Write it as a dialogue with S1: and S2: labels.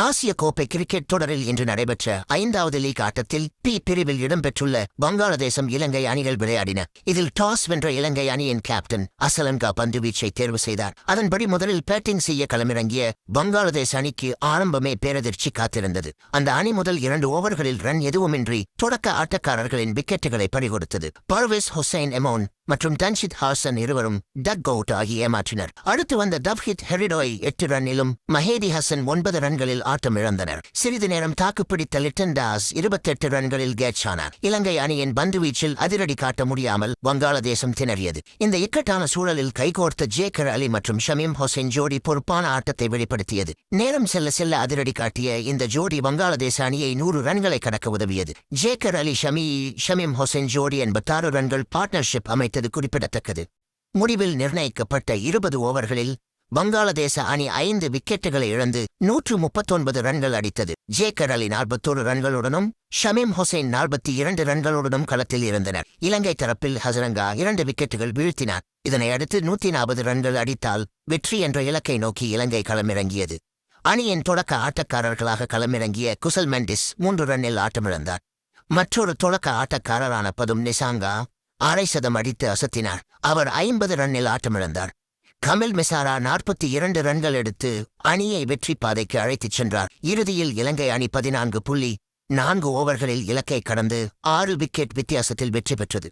S1: ஆசிய கோப்பை கிரிக்கெட் தொடரில் இன்று நடைபெற்ற 5வது லீக் ஆட்டத்தில் பி பிரிவில் இடம்பெற்றுள்ள வங்காளதேசம் இலங்கை அணிகள் விளையாடின. இதில் டாஸ் வென்ற இலங்கை அணியின் கேப்டன் அசலங்கா பந்துவீச்சை தேர்வு செய்தார். அதன்படி முதலில் பேட்டிங் செய்ய களமிறங்கிய வங்காளதேச அணிக்கு ஆரம்பமே பேரதிர்ச்சி காத்திருந்தது. அந்த அணி முதல் 2 ஓவர்களில் ரன் எதுவுமின்றி தொடக்க ஆட்டக்காரர்களின் விக்கெட்டுகளை பறிகொடுத்தது. பர்வேஸ் ஹுசைன் எமோன் மற்றும் தன்ஷித் ஹாசன் இருவரும் டக் அவுட் ஆகி ஏமாற்றினர். அடுத்து வந்த தவ்ஹித் ஹெரிடோய் 8 ரன்னிலும் மஹேதி ஹசன் 9 ரன்களில் ஆட்டம் இழந்தனர். சிறிது நேரம் தாக்குப்பிடித்த லிட்டன் தாஸ் 28 ரன்களில் கேட்ச் ஆனார். இலங்கை அணியின் பந்துவீச்சில் அதிரடி காட்ட முடியாமல் வங்காளதேசம் திணறியது. இந்த இக்கட்டான சூழலில் கைகோர்த்த ஜேக்கர் அலி மற்றும் ஷமீம் ஹுசைன் ஜோடி பொறுப்பான ஆட்டத்தை வெளிப்படுத்தியது. நேரம் செல்ல செல்ல அதிரடி காட்டிய இந்த ஜோடி வங்காளதேச அணியை 100 ரன்களை கடக்க உதவியது. ஜேக்கர் அலி ஷமீம் ஹுசைன் ஜோடி 86 ரன்கள் பார்ட்னர்ஷிப் அமைத்தது குறிப்பிடத்தக்கது. முடிவில் நிர்ணயிக்கப்பட்ட 20 ஓவர்களில் வங்காளதேச அணி 5 விக்கெட்டுகளை இழந்து 139 ரன்கள் அடித்தது. ஜேக்கர் அலி 41 ரன்களுடனும் ஷமீம் ஹுசைன் 42 ரன்களுடனும் களத்தில் இருந்தனர். இலங்கை தரப்பில் ஹசரங்கா 2 விக்கெட்டுகள் வீழ்த்தினார். இதனை அடுத்து 140 ரன்கள் அடித்தால் வெற்றி என்ற இலக்கை நோக்கி இலங்கை களமிறங்கியது. அணியின் தொடக்க ஆட்டக்காரர்களாக களமிறங்கிய குசல் மெண்டிஸ் 3 ரன்னில் ஆட்டமிழந்தார். மற்றொரு தொடக்க ஆட்டக்காரரான பதும் நிசாங்கா 6 சதம் அடித்து அசத்தினார். அவர் 50 ரன்னில் ஆட்டமிழந்தார். கமில் மிசாரா 42 ரன்கள் எடுத்து அணியை வெற்றி பாதைக்கு அழைத்துச் சென்றார். இறுதியில் இலங்கை அணி 14.4 ஓவர்களில் இலக்கை கடந்து 6 விக்கெட் வித்தியாசத்தில் வெற்றி பெற்றது.